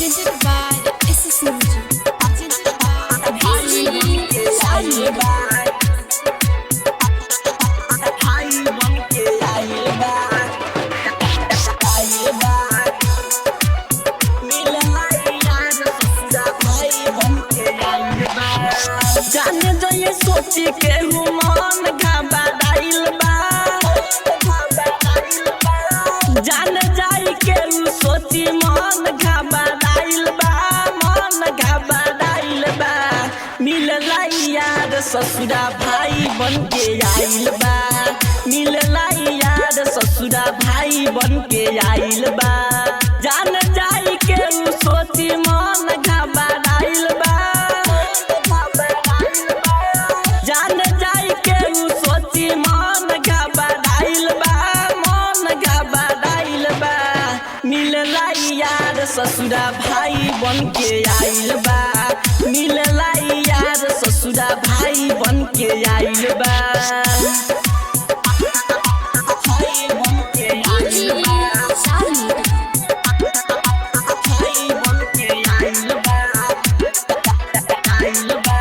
presented by SS Music. Presented by BCD Sally. जाने जाइए सोची के मन घबराइल बा जाने जाई के सोची मन घबराइल बा मिलला यार ससुरा भाई बन के आइल बा मिलला यार ससुरा भाई बन के आइल बा जाने जाई के सोची मन घबराइल बा जान जाई के सोची मन घबराइल बा मिलला यार ससुरा भाई बन के आइल बा मिलला यार ससुरा भाई बन के आइल बा भाई बन के आइल बा भाई बन के आइल बा आइल बा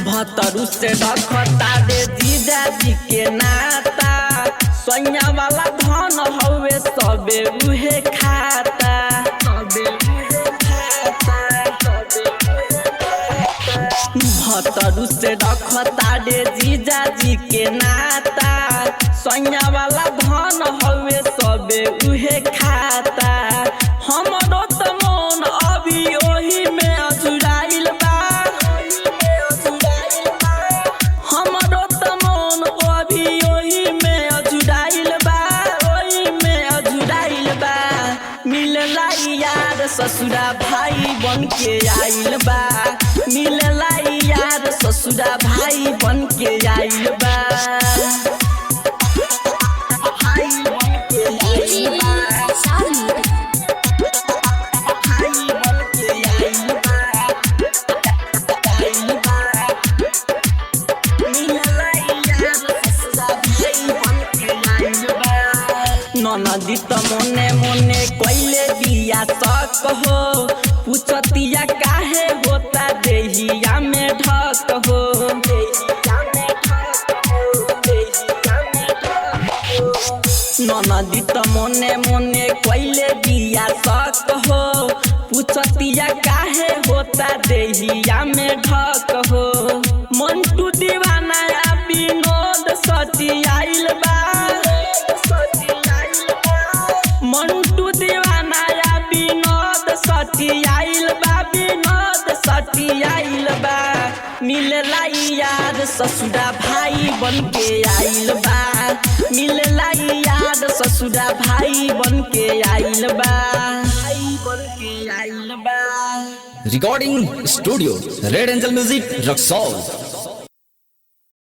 भतरू से रखता रे जीजाजी के नाता सोनिया वाला धन हवे सबे उहे खाता भतरू से रखता रे जीजाजी के नाता सोनिया वाला धन हवे सबे उहे खाता हमरो त मन अभी ओही में अजुराइल बा हमरो त मन अभी ओही में अजुराइल बा मिलला यार ससुरा भाई बन के आइल बा मिलला यार ससुरा भाई बन के आइल बा भाई बन के आइल बा नदी त मोने मोने कोइले बिया सक हो पूछतिया काहे होता देहिया में ढक हो नदी त मोने मोने कोइले बिया सक हो पूछतिया काहे होता देहिया में ढक हो मंटू दीवाना विनोद सती आइल बा मंटू दीवाना विनोद सती आइल बा मिलला यार ससुरा भाई बन के आइल बा मिलला यार ससुरा भाई बन के आइल बा Recording Studio Red Angel Music Roxol